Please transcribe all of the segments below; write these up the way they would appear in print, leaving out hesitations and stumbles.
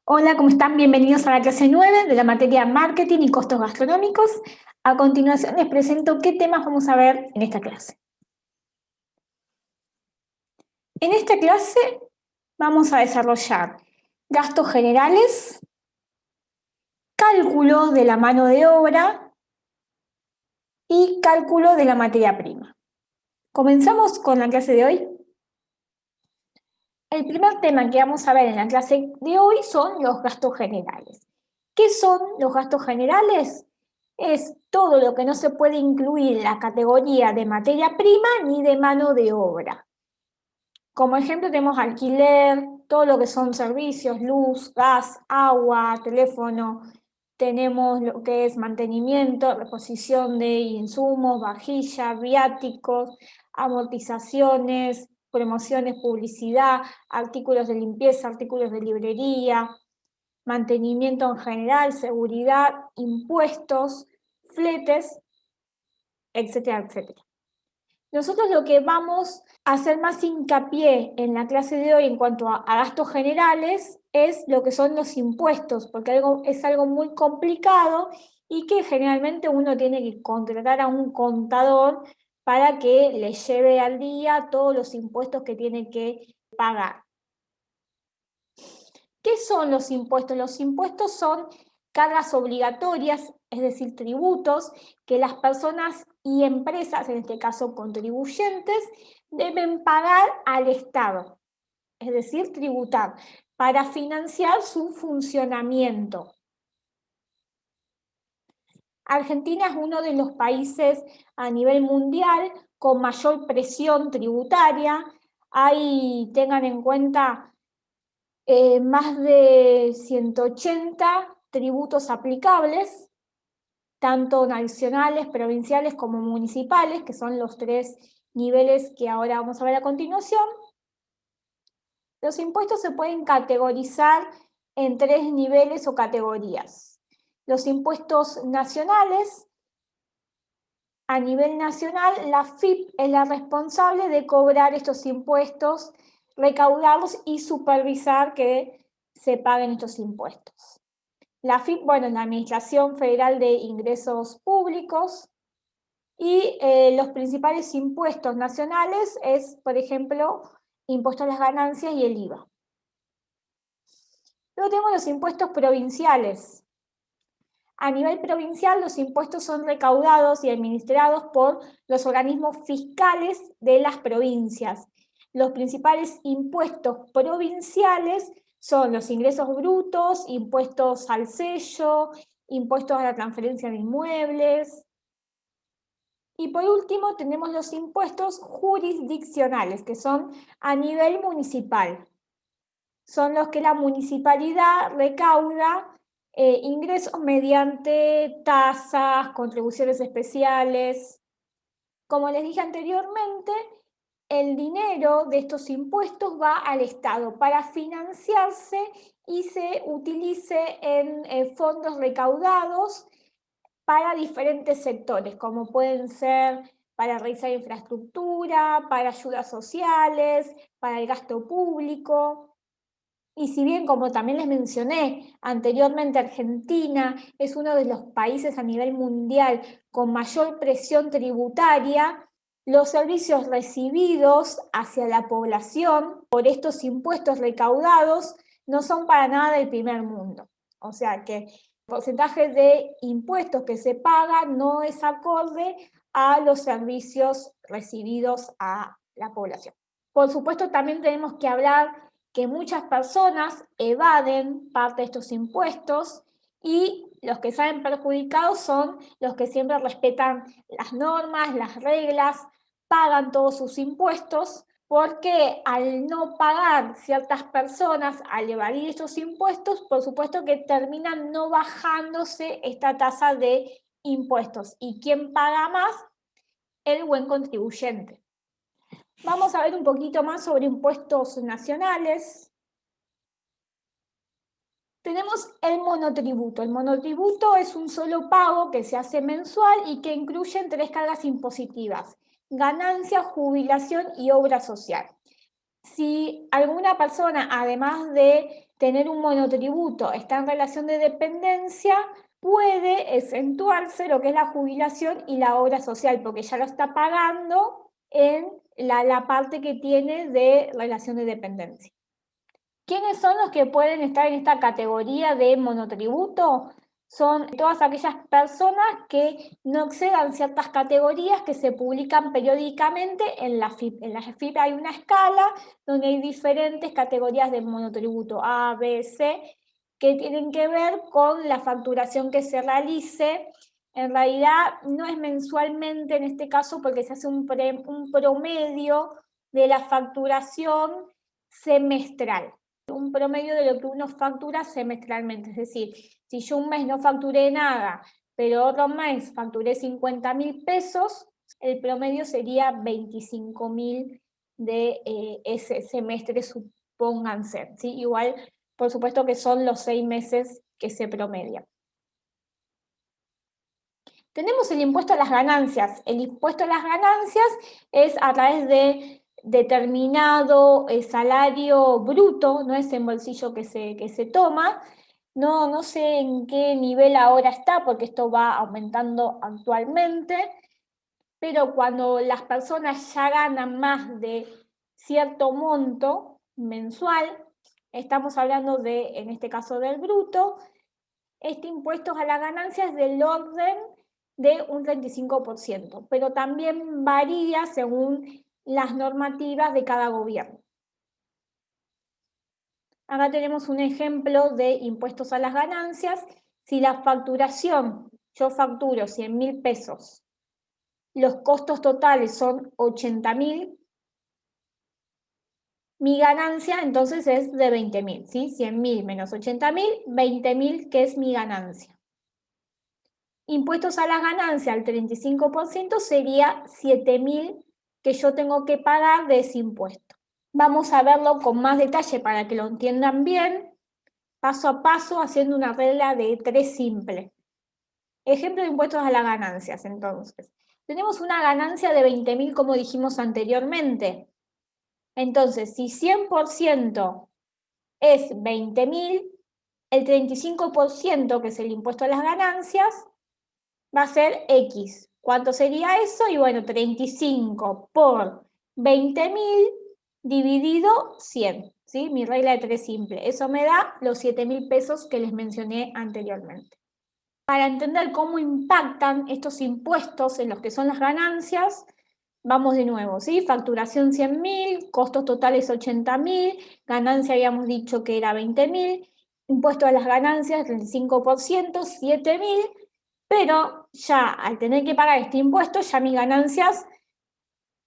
Hola, ¿cómo están? Bienvenidos a la clase 9 de la materia Marketing y Costos Gastronómicos. A continuación les presento qué temas vamos a ver en esta clase. En esta clase vamos a desarrollar gastos generales, cálculo de la mano de obra y cálculo de la materia prima. ¿Comenzamos con la clase de hoy? El primer tema que vamos a ver en la clase de hoy son los gastos generales. ¿Qué son los gastos generales? Es todo lo que no se puede incluir en la categoría de materia prima ni de mano de obra. Como ejemplo tenemos alquiler, todo lo que son servicios, luz, gas, agua, teléfono. Tenemos lo que es mantenimiento, reposición de insumos, vajilla, viáticos, amortizaciones, promociones, publicidad, artículos de limpieza, artículos de librería, mantenimiento en general, seguridad, impuestos, fletes, etcétera, etcétera. Nosotros lo que vamos a hacer más hincapié en la clase de hoy en cuanto a gastos generales es lo que son los impuestos, porque es algo muy complicado y que generalmente uno tiene que contratar a un contador para que le lleve al día todos los impuestos que tiene que pagar. ¿Qué son los impuestos? Los impuestos son cargas obligatorias, es decir, tributos que las personas y empresas, en este caso contribuyentes, deben pagar al Estado, es decir, tributar, para financiar su funcionamiento. Argentina es uno de los países a nivel mundial con mayor presión tributaria. Ahí tengan en cuenta más de 180 tributos aplicables, tanto nacionales, provinciales como municipales, que son los tres niveles que ahora vamos a ver a continuación. Los impuestos se pueden categorizar en tres niveles o categorías. Los impuestos nacionales. A nivel nacional, la FIP es la responsable de cobrar estos impuestos, recaudarlos y supervisar que se paguen estos impuestos. La FIP, bueno, es la Administración Federal de Ingresos Públicos y los principales impuestos nacionales es, por ejemplo, impuesto a las ganancias y el IVA. Luego tenemos los impuestos provinciales. A nivel provincial, los impuestos son recaudados y administrados por los organismos fiscales de las provincias. Los principales impuestos provinciales son los ingresos brutos, impuestos al sello, impuestos a la transferencia de inmuebles. Y por último, tenemos los impuestos jurisdiccionales, que son a nivel municipal. Son los que la municipalidad recauda ingresos mediante tasas, contribuciones especiales. Como les dije anteriormente, el dinero de estos impuestos va al Estado para financiarse y se utilice en fondos recaudados para diferentes sectores, como pueden ser para realizar infraestructura, para ayudas sociales, para el gasto público. Y si bien, como también les mencioné anteriormente, Argentina es uno de los países a nivel mundial con mayor presión tributaria, los servicios recibidos hacia la población por estos impuestos recaudados no son para nada del primer mundo. O sea que el porcentaje de impuestos que se paga no es acorde a los servicios recibidos a la población. Por supuesto, también tenemos que hablar que muchas personas evaden parte de estos impuestos y los que salen perjudicados son los que siempre respetan las normas, las reglas, pagan todos sus impuestos, porque al no pagar ciertas personas, al evadir estos impuestos, por supuesto que terminan no bajándose esta tasa de impuestos. ¿Y quién paga más? El buen contribuyente. Vamos a ver un poquito más sobre impuestos nacionales. Tenemos el monotributo. El monotributo es un solo pago que se hace mensual y que incluye 3 cargas impositivas: ganancia, jubilación y obra social. Si alguna persona, además de tener un monotributo, está en relación de dependencia, puede exentuarse lo que es la jubilación y la obra social, porque ya lo está pagando en la parte que tiene de relación de dependencia. ¿Quiénes son los que pueden estar en esta categoría de monotributo? Son todas aquellas personas que no excedan ciertas categorías que se publican periódicamente en la FIP. En la FIP hay una escala donde hay diferentes categorías de monotributo, A, B, C, que tienen que ver con la facturación que se realice. En realidad no es mensualmente en este caso, porque se hace un promedio de la facturación semestral. Un promedio de lo que uno factura semestralmente. Es decir, si yo un mes no facturé nada, pero otro mes facturé 50.000 pesos, el promedio sería 25.000 de ese semestre, supónganse, ¿sí? Igual, por supuesto que son los 6 meses que se promedian. Tenemos el impuesto a las ganancias. El impuesto a las ganancias es a través de determinado salario bruto, no es en bolsillo que se toma. No sé en qué nivel ahora está, porque esto va aumentando actualmente, pero cuando las personas ya ganan más de cierto monto mensual, estamos hablando de, en este caso, del bruto, este impuesto a la ganancia es del orden de un 35%, pero también varía según las normativas de cada gobierno. Acá tenemos un ejemplo de impuestos a las ganancias. Si la facturación, yo facturo 100.000 pesos, los costos totales son 80.000, mi ganancia entonces es de 20.000, ¿sí? 100.000 menos 80.000, 20.000, que es mi ganancia. Impuestos a las ganancias al 35% sería 7.000 que yo tengo que pagar de ese impuesto. Vamos a verlo con más detalle para que lo entiendan bien, paso a paso, haciendo una regla de 3 simple. Ejemplo de impuestos a las ganancias, entonces. Tenemos una ganancia de 20.000, como dijimos anteriormente. Entonces, si 100% es 20.000, el 35%, que es el impuesto a las ganancias, va a ser X. ¿Cuánto sería eso? Y bueno, 35 por 20.000 dividido 100, ¿sí? Mi regla de 3 simple. Eso me da los 7.000 pesos que les mencioné anteriormente. Para entender cómo impactan estos impuestos en los que son las ganancias, vamos de nuevo, ¿sí? Facturación 100.000, costos totales 80.000, ganancia habíamos dicho que era 20.000, impuesto a las ganancias del 5%, 7.000, pero ya al tener que pagar este impuesto, ya mis ganancias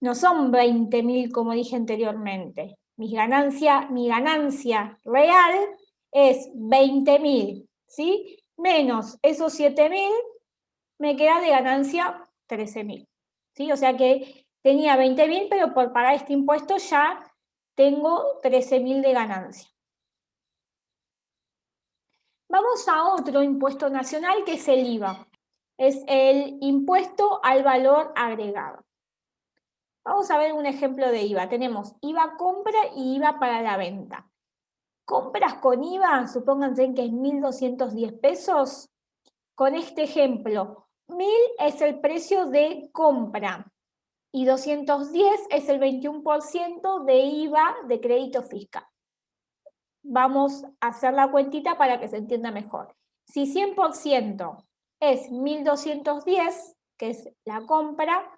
no son 20.000 como dije anteriormente. Mi ganancia real es 20.000, ¿sí? Menos esos 7.000, me queda de ganancia 13.000, ¿sí? O sea que tenía 20.000, pero por pagar este impuesto ya tengo 13.000 de ganancia. Vamos a otro impuesto nacional, que es el IVA. Es el impuesto al valor agregado. Vamos a ver un ejemplo de IVA. Tenemos IVA compra y IVA para la venta. Compras con IVA, supónganse que es 1.210 pesos. Con este ejemplo, 1.000 es el precio de compra y 210 es el 21% de IVA de crédito fiscal. Vamos a hacer la cuentita para que se entienda mejor. Si 100% es 1.210, que es la compra,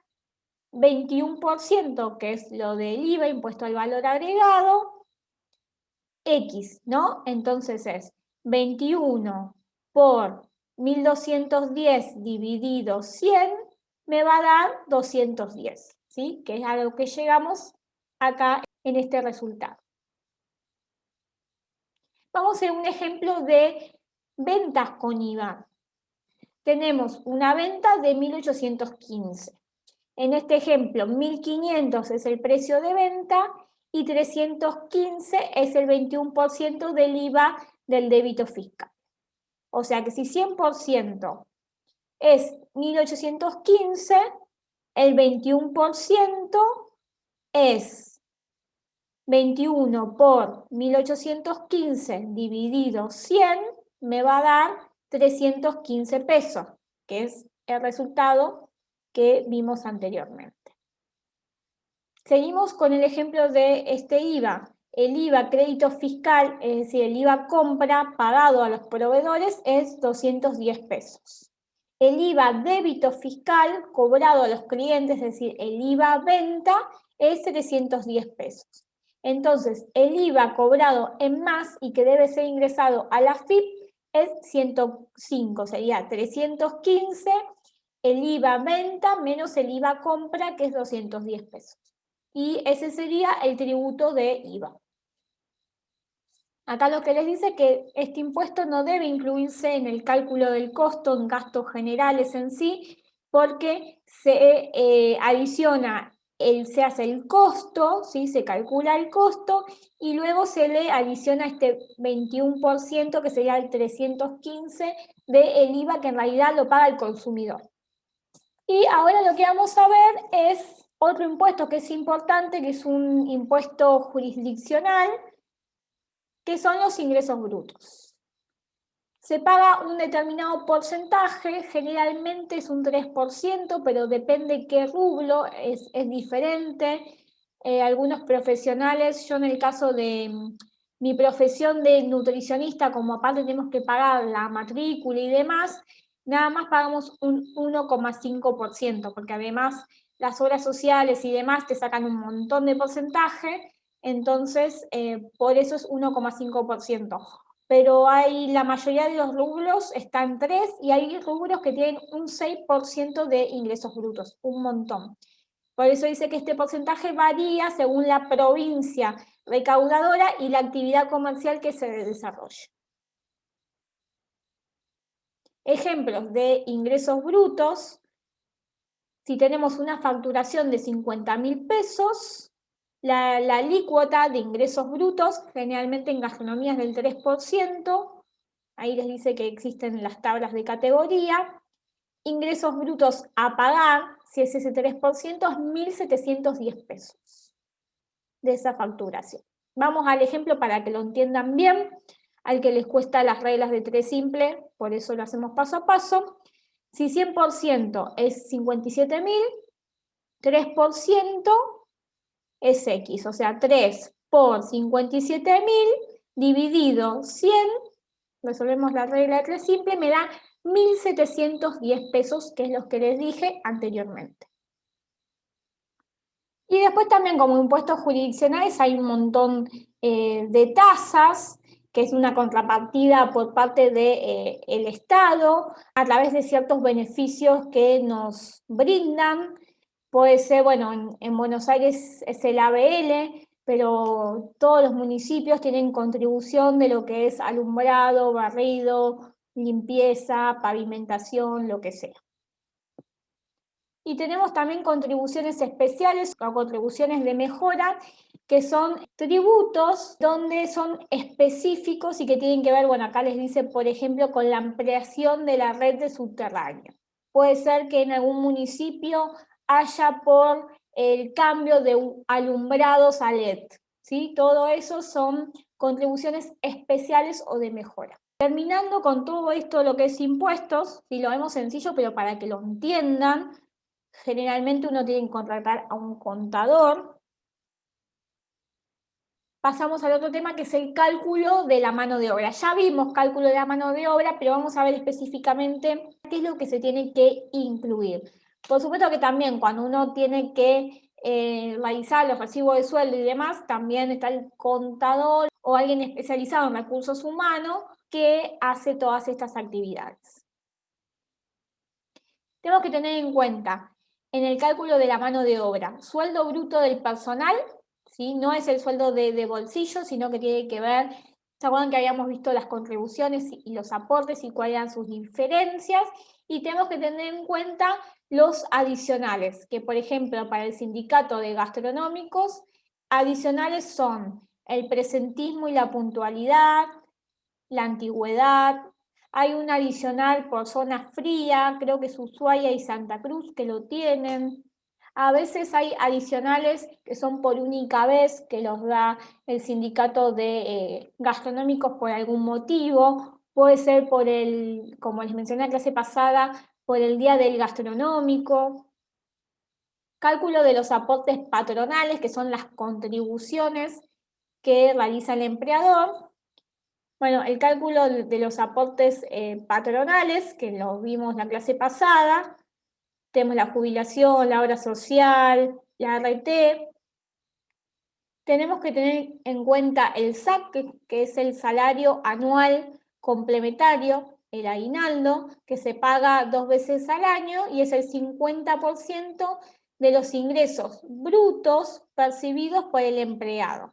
21%, que es lo del IVA, impuesto al valor agregado, X, ¿no? Entonces es 21 por 1.210 dividido 100, me va a dar 210, ¿sí? Que es a lo que llegamos acá en este resultado. Vamos a hacer un ejemplo de ventas con IVA. Tenemos una venta de 1.815. En este ejemplo, 1.500 es el precio de venta y 315 es el 21% del IVA del débito fiscal. O sea que si 100% es 1.815, el 21% es 21 por 1.815 dividido 100, me va a dar 315 pesos, que es el resultado que vimos anteriormente. Seguimos con el ejemplo de este IVA. El IVA crédito fiscal, es decir, el IVA compra pagado a los proveedores es 210 pesos. El IVA débito fiscal cobrado a los clientes, es decir, el IVA venta, es 310 pesos. Entonces, el IVA cobrado en más y que debe ser ingresado a la FIP es 105, sería 315, el IVA venta menos el IVA compra, que es 210 pesos. Y ese sería el tributo de IVA. Acá lo que les dice es que este impuesto no debe incluirse en el cálculo del costo en gastos generales en sí, porque se adiciona, se hace el costo, ¿sí? Se calcula el costo y luego se le adiciona este 21%, que sería el 315 del IVA, que en realidad lo paga el consumidor. Y ahora lo que vamos a ver es otro impuesto que es importante, que es un impuesto jurisdiccional, que son los ingresos brutos. Se paga un determinado porcentaje, generalmente es un 3%, pero depende qué rublo, es diferente. Algunos profesionales, yo en el caso de mi profesión de nutricionista, como aparte tenemos que pagar la matrícula y demás, nada más pagamos un 1,5%, porque además las obras sociales y demás te sacan un montón de porcentaje, entonces por eso es 1,5%. Pero la mayoría de los rubros están 3 y hay rubros que tienen un 6% de ingresos brutos, un montón. Por eso dice que este porcentaje varía según la provincia recaudadora y la actividad comercial que se desarrolle. Ejemplos de ingresos brutos: si tenemos una facturación de 50.000 pesos, la alícuota de ingresos brutos, generalmente en gastronomía es del 3%, ahí les dice que existen las tablas de categoría. Ingresos brutos a pagar, si es ese 3%, es 1.710 pesos de esa facturación. Vamos al ejemplo para que lo entiendan bien, al que les cuesta las reglas de 3 simple, por eso lo hacemos paso a paso. Si 100% es 57.000, 3% es X, o sea, 3 por 57.000 dividido 100, resolvemos la regla de 3 simple, me da 1.710 pesos, que es lo que les dije anteriormente. Y después también como impuestos jurisdiccionales hay un montón de tasas, que es una contrapartida por parte del Estado, a través de ciertos beneficios que nos brindan. Puede ser, bueno, en Buenos Aires es el ABL, pero todos los municipios tienen contribución de lo que es alumbrado, barrido, limpieza, pavimentación, lo que sea. Y tenemos también contribuciones especiales o contribuciones de mejora, que son tributos donde son específicos y que tienen que ver, bueno, acá les dice, por ejemplo, con la ampliación de la red de subterráneo. Puede ser que en algún municipio haya por el cambio de alumbrados a LED, ¿sí? Todo eso son contribuciones especiales o de mejora. Terminando con todo esto, lo que es impuestos, si lo vemos sencillo, pero para que lo entiendan, generalmente uno tiene que contratar a un contador. Pasamos al otro tema, que es el cálculo de la mano de obra. Ya vimos cálculo de la mano de obra, pero vamos a ver específicamente qué es lo que se tiene que incluir. Por supuesto que también cuando uno tiene que realizar los recibos de sueldo y demás, también está el contador o alguien especializado en recursos humanos que hace todas estas actividades. Tenemos que tener en cuenta en el cálculo de la mano de obra, sueldo bruto del personal, ¿sí? No es el sueldo de bolsillo, sino que tiene que ver, ¿se acuerdan que habíamos visto las contribuciones y los aportes y cuáles eran sus diferencias? Y tenemos que tener en cuenta los adicionales, que por ejemplo para el sindicato de gastronómicos, adicionales son el presentismo y la puntualidad, la antigüedad. Hay un adicional por zona fría, creo que es Ushuaia y Santa Cruz que lo tienen. A veces hay adicionales que son por única vez, que los da el sindicato de gastronómicos por algún motivo. Puede ser por como les mencioné en la clase pasada, por el día del gastronómico. Cálculo de los aportes patronales, que son las contribuciones que realiza el empleador. Bueno, el cálculo de los aportes patronales, que lo vimos en la clase pasada. Tenemos la jubilación, la obra social, la RT. Tenemos que tener en cuenta el SAC, que es el salario anual complementario, el aguinaldo, que se paga 2 veces al año y es el 50% de los ingresos brutos percibidos por el empleado.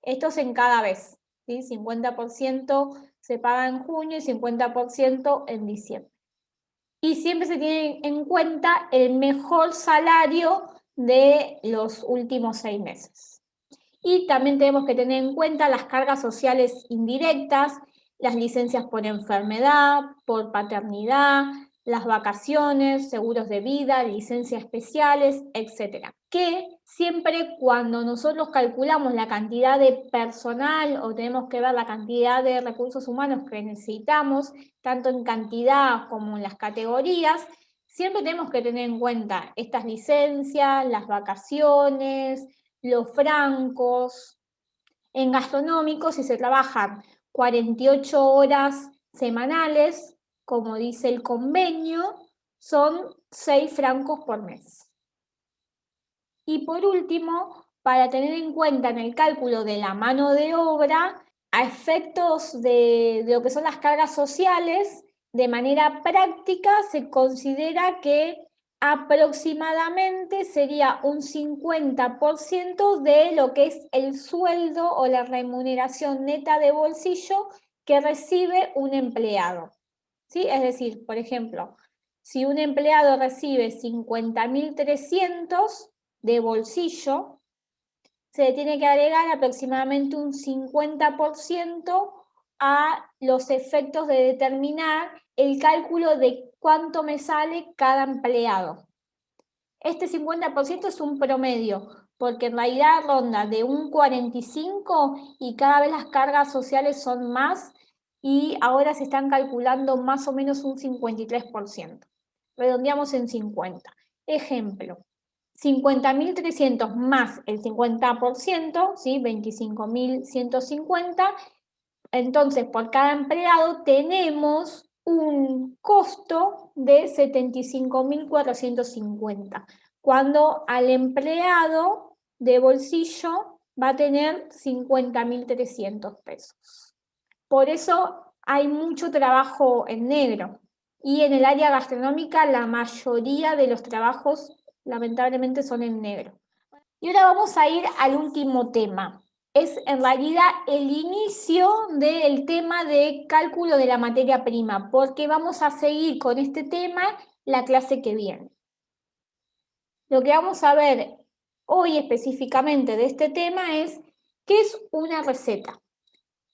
Esto es en cada vez, ¿sí? 50% se paga en junio y 50% en diciembre. Y siempre se tiene en cuenta el mejor salario de los últimos 6 meses. Y también tenemos que tener en cuenta las cargas sociales indirectas, las licencias por enfermedad, por paternidad, las vacaciones, seguros de vida, licencias especiales, etc. Que siempre cuando nosotros calculamos la cantidad de personal o tenemos que ver la cantidad de recursos humanos que necesitamos, tanto en cantidad como en las categorías, siempre tenemos que tener en cuenta estas licencias, las vacaciones, los francos. En gastronómico, si se trabajan 48 horas semanales, como dice el convenio, son 6 francos por mes. Y por último, para tener en cuenta en el cálculo de la mano de obra, a efectos de lo que son las cargas sociales, de manera práctica se considera que aproximadamente sería un 50% de lo que es el sueldo o la remuneración neta de bolsillo que recibe un empleado. ¿Sí? Es decir, por ejemplo, si un empleado recibe 50.300 de bolsillo, se le tiene que agregar aproximadamente un 50% a los efectos de determinar el cálculo de cuánto me sale cada empleado. Este 50% es un promedio, porque en realidad ronda de un 45% y cada vez las cargas sociales son más y ahora se están calculando más o menos un 53%. Redondeamos en 50. Ejemplo, 50.300 más el 50%, ¿sí? 25.150. Entonces, por cada empleado tenemos un costo de 75.450, cuando al empleado de bolsillo va a tener 50.300 pesos. Por eso hay mucho trabajo en negro. Y en el área gastronómica la mayoría de los trabajos lamentablemente son en negro. Y ahora vamos a ir al último tema. Es en realidad el inicio del tema de cálculo de la materia prima, porque vamos a seguir con este tema la clase que viene. Lo que vamos a ver hoy específicamente de este tema es ¿qué es una receta?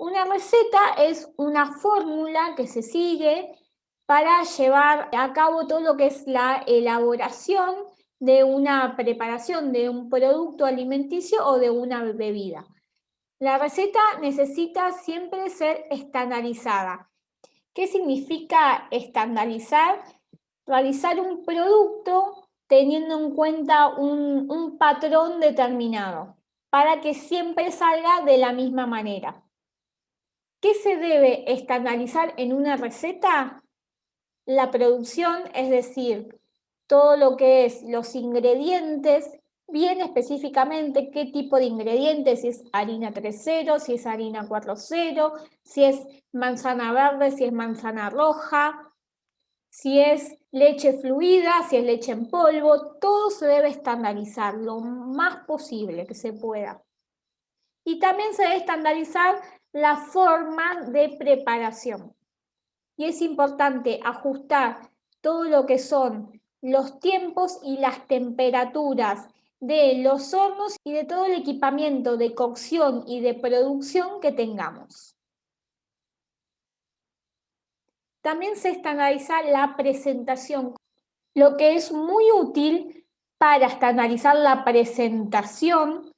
Una receta es una fórmula que se sigue para llevar a cabo todo lo que es la elaboración de una preparación de un producto alimenticio o de una bebida. La receta necesita siempre ser estandarizada. ¿Qué significa estandarizar? Realizar un producto teniendo en cuenta un patrón determinado para que siempre salga de la misma manera. ¿Qué se debe estandarizar en una receta? La producción, es decir, todo lo que es los ingredientes, bien específicamente qué tipo de ingredientes, si es harina 3.0, si es harina 4.0, si es manzana verde, si es manzana roja, si es leche fluida, si es leche en polvo, todo se debe estandarizar lo más posible que se pueda. Y también se debe estandarizar la forma de preparación. Y es importante ajustar todo lo que son los tiempos y las temperaturas de los hornos y de todo el equipamiento de cocción y de producción que tengamos. También se estandariza la presentación, lo que es muy útil para estandarizar la presentación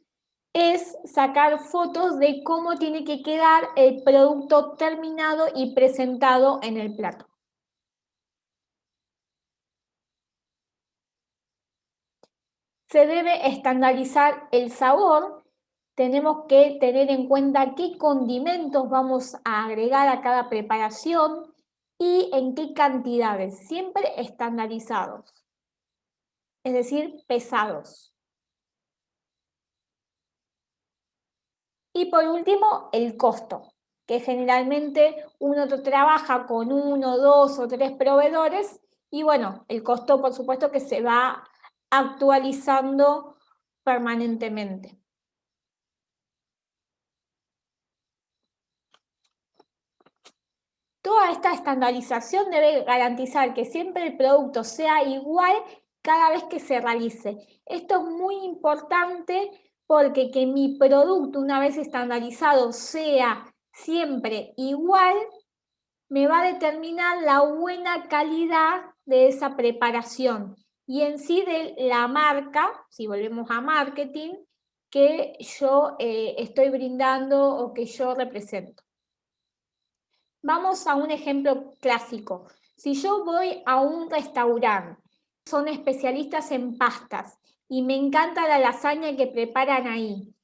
es sacar fotos de cómo tiene que quedar el producto terminado y presentado en el plato. Se debe estandarizar el sabor. Tenemos que tener en cuenta qué condimentos vamos a agregar a cada preparación y en qué cantidades, siempre estandarizados, es decir, pesados. Y por último, el costo, que generalmente uno trabaja con 1, 2 o 3 proveedores y bueno, el costo por supuesto que se va actualizando permanentemente. Toda esta estandarización debe garantizar que siempre el producto sea igual cada vez que se realice. Esto es muy importante porque que mi producto, una vez estandarizado, sea siempre igual, me va a determinar la buena calidad de esa preparación y en sí de la marca, si volvemos a marketing, que yo estoy brindando o que yo represento. Vamos a un ejemplo clásico. Si yo voy a un restaurante, son especialistas en pastas y me encanta la lasaña que preparan ahí.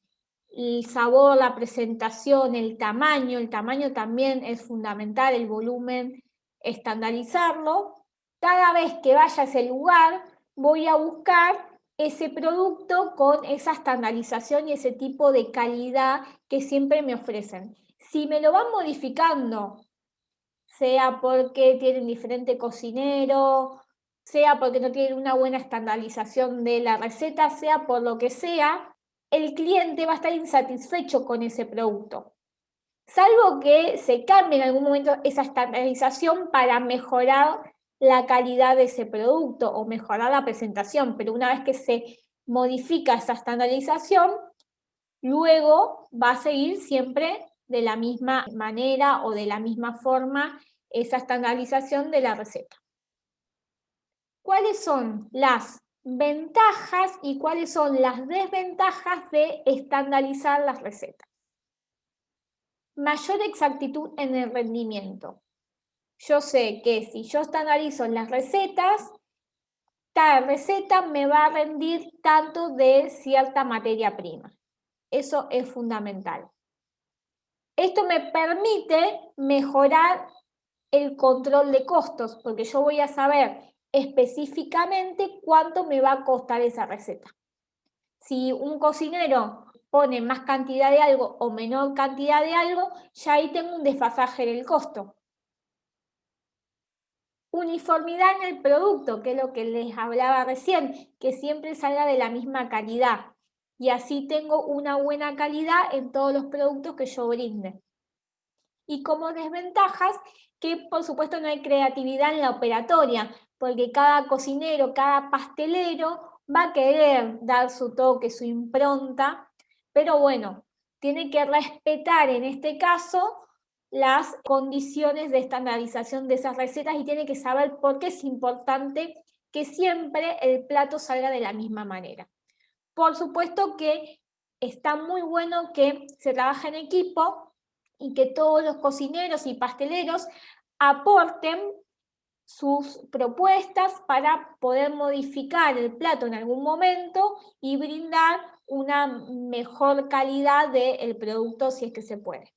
El sabor, la presentación, el tamaño también es fundamental, el volumen, estandarizarlo. Cada vez que vaya a ese lugar, voy a buscar ese producto con esa estandarización y ese tipo de calidad que siempre me ofrecen. Si me lo van modificando sea porque tienen diferente cocinero, sea porque no tienen una buena estandarización de la receta, sea por lo que sea, el cliente va a estar insatisfecho con ese producto. Salvo que se cambie en algún momento esa estandarización para mejorar la calidad de ese producto o mejorar la presentación, pero una vez que se modifica esa estandarización, luego va a seguir siempre de la misma manera o de la misma forma esa estandarización de la receta. ¿Cuáles son las ventajas y cuáles son las desventajas de estandarizar las recetas? Mayor exactitud en el rendimiento. Yo sé que si yo estandarizo las recetas, cada receta me va a rendir tanto de cierta materia prima. Eso es fundamental. Esto me permite mejorar el control de costos, porque yo voy a saber específicamente cuánto me va a costar esa receta. Si un cocinero pone más cantidad de algo o menor cantidad de algo, ya ahí tengo un desfasaje en el costo. Uniformidad en el producto, que es lo que les hablaba recién, que siempre salga de la misma calidad. Y así tengo una buena calidad en todos los productos que yo brinde. Y como desventajas, que por supuesto no hay creatividad en la operatoria, porque cada cocinero, cada pastelero va a querer dar su toque, su impronta, pero bueno, tiene que respetar en este caso las condiciones de estandarización de esas recetas y tiene que saber por qué es importante que siempre el plato salga de la misma manera. Por supuesto que está muy bueno que se trabaje en equipo y que todos los cocineros y pasteleros aporten sus propuestas para poder modificar el plato en algún momento y brindar una mejor calidad del producto si es que se puede.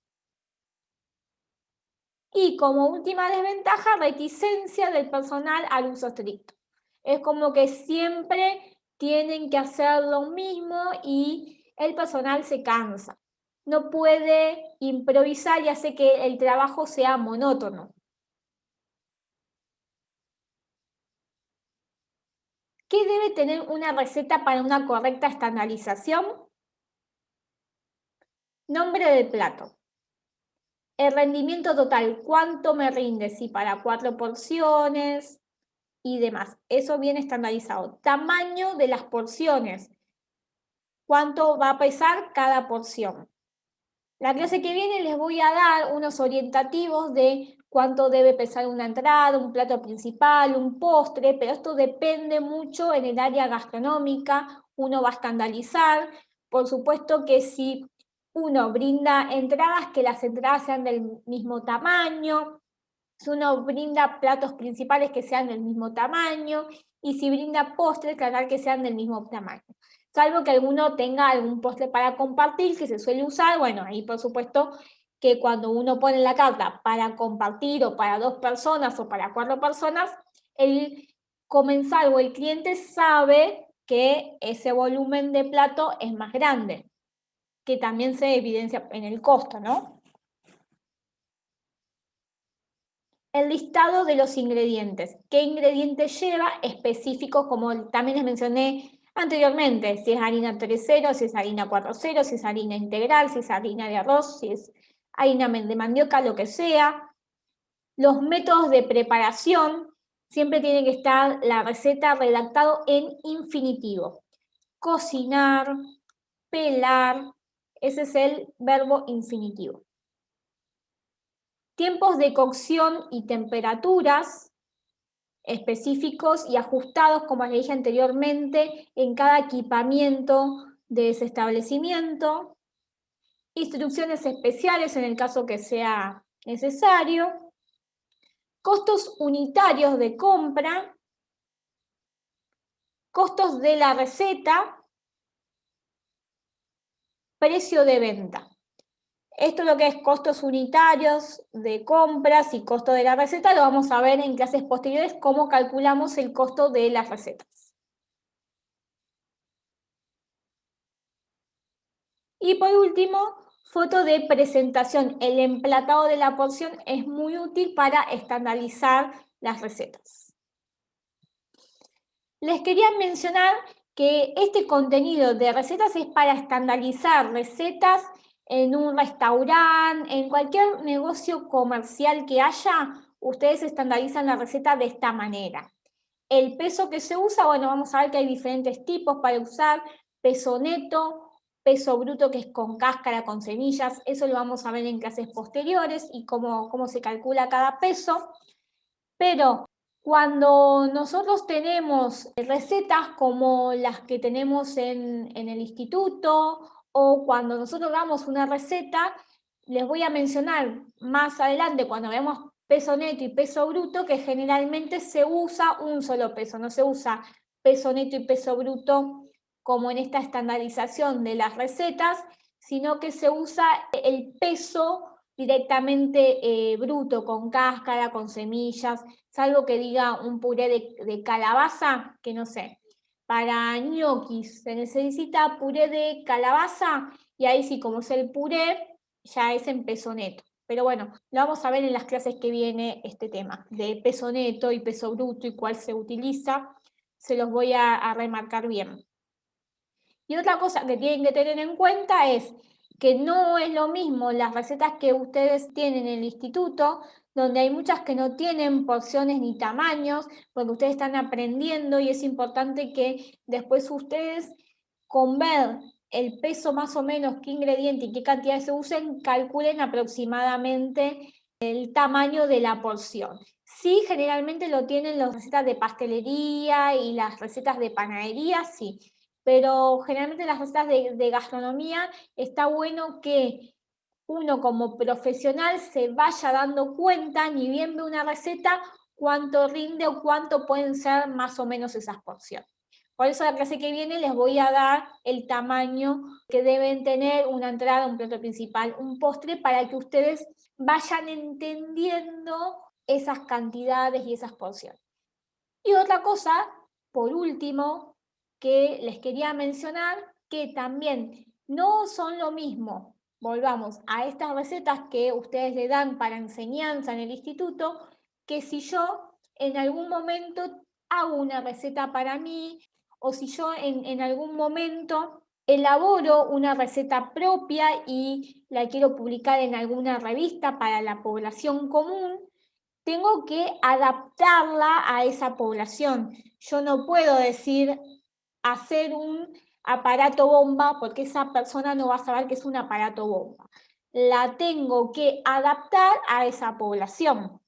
Y como última desventaja, reticencia del personal al uso estricto. Es como que siempre tienen que hacer lo mismo y el personal se cansa. No puede improvisar y hace que el trabajo sea monótono. ¿Qué debe tener una receta para una correcta estandarización? Nombre del plato. El rendimiento total, ¿cuánto me rinde? Si para 4 porciones y demás. Eso viene estandarizado. Tamaño de las porciones. ¿Cuánto va a pesar cada porción? La clase que viene les voy a dar unos orientativos de cuánto debe pesar una entrada, un plato principal, un postre, pero esto depende mucho en el área gastronómica, uno va a estandarizar. Por supuesto que si uno brinda entradas, que las entradas sean del mismo tamaño, si uno brinda platos principales que sean del mismo tamaño, y si brinda postres, tratar que sean del mismo tamaño. Salvo que alguno tenga algún postre para compartir, que se suele usar, bueno, ahí por supuesto que cuando uno pone la carta para compartir o para 2 personas o para 4 personas, el comensal o el cliente sabe que ese volumen de plato es más grande, que también se evidencia en el costo, ¿no? El listado de los ingredientes. ¿Qué ingredientes lleva? Específicos, como también les mencioné anteriormente, si es harina 3.0, si es harina 4.0, si es harina integral, si es harina de arroz, si es harina de mandioca, lo que sea. Los métodos de preparación, siempre tiene que estar la receta redactado en infinitivo. Cocinar, pelar, ese es el verbo infinitivo. Tiempos de cocción y temperaturas específicos y ajustados, como les dije anteriormente, en cada equipamiento de ese establecimiento. Instrucciones especiales en el caso que sea necesario. Costos unitarios de compra. Costos de la receta. Precio de venta. Esto es lo que es costos unitarios de compras y costo de la receta, lo vamos a ver en clases posteriores, cómo calculamos el costo de las recetas. Y por último, foto de presentación. El emplatado de la porción es muy útil para estandarizar las recetas. Les quería mencionar que este contenido de recetas es para estandarizar recetas en un restaurante, en cualquier negocio comercial que haya, ustedes estandarizan la receta de esta manera. El peso que se usa, bueno, vamos a ver que hay diferentes tipos para usar: peso neto, peso bruto, que es con cáscara, con semillas, eso lo vamos a ver en clases posteriores y cómo se calcula cada peso. Pero cuando nosotros tenemos recetas como las que tenemos en el instituto, o cuando nosotros damos una receta, les voy a mencionar más adelante cuando vemos peso neto y peso bruto, que generalmente se usa un solo peso, no se usa peso neto y peso bruto como en esta estandarización de las recetas, sino que se usa el peso directamente bruto, con cáscara, con semillas, salvo que diga un puré de calabaza, que no sé, para ñoquis se necesita puré de calabaza, y ahí sí, como es el puré, ya es en peso neto. Pero bueno, lo vamos a ver en las clases que viene este tema, de peso neto y peso bruto y cuál se utiliza, se los voy a remarcar bien. Y otra cosa que tienen que tener en cuenta es que no es lo mismo las recetas que ustedes tienen en el instituto, donde hay muchas que no tienen porciones ni tamaños, porque ustedes están aprendiendo, y es importante que después ustedes, con ver el peso más o menos, qué ingrediente y qué cantidad se usen, calculen aproximadamente el tamaño de la porción. Sí, generalmente lo tienen las recetas de pastelería y las recetas de panadería, sí, pero generalmente las recetas de gastronomía está bueno que uno como profesional se vaya dando cuenta, ni bien ve una receta, cuánto rinde o cuánto pueden ser más o menos esas porciones. Por eso la clase que viene les voy a dar el tamaño que deben tener una entrada, un plato principal, un postre, para que ustedes vayan entendiendo esas cantidades y esas porciones. Y otra cosa, por último, que les quería mencionar, que también no son lo mismo, volvamos a estas recetas que ustedes le dan para enseñanza en el instituto, que si yo en algún momento hago una receta para mí, o si yo en algún momento elaboro una receta propia y la quiero publicar en alguna revista para la población común, tengo que adaptarla a esa población. Yo no puedo decir hacer un aparato bomba, porque esa persona no va a saber que es un aparato bomba. la tengo que adaptar a esa población.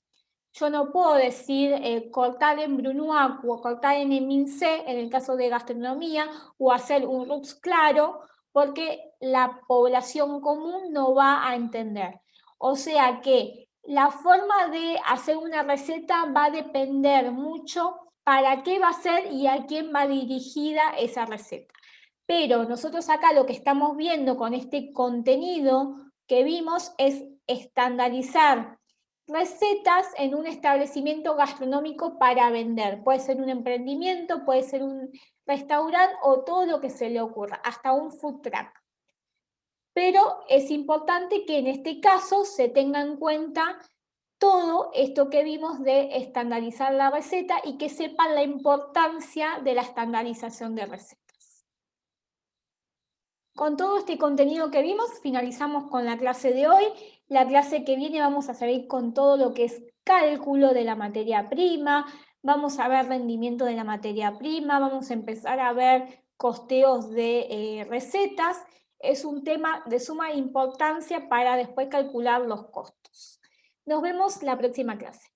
Yo no puedo decir cortar en Brunoise o cortar en Émincé en el caso de gastronomía o hacer un RUPS claro porque la población común no va a entender. O sea que la forma de hacer una receta va a depender mucho para qué va a ser y a quién va dirigida esa receta. Pero nosotros acá lo que estamos viendo con este contenido que vimos es estandarizar recetas en un establecimiento gastronómico para vender. Puede ser un emprendimiento, puede ser un restaurante o todo lo que se le ocurra, hasta un food truck. Pero es importante que en este caso se tenga en cuenta todo esto que vimos de estandarizar la receta y que sepan la importancia de la estandarización de recetas. Con todo este contenido que vimos, finalizamos con la clase de hoy. La clase que viene vamos a seguir con todo lo que es cálculo de la materia prima, vamos a ver rendimiento de la materia prima, vamos a empezar a ver costeos de recetas. Es un tema de suma importancia para después calcular los costos. Nos vemos la próxima clase.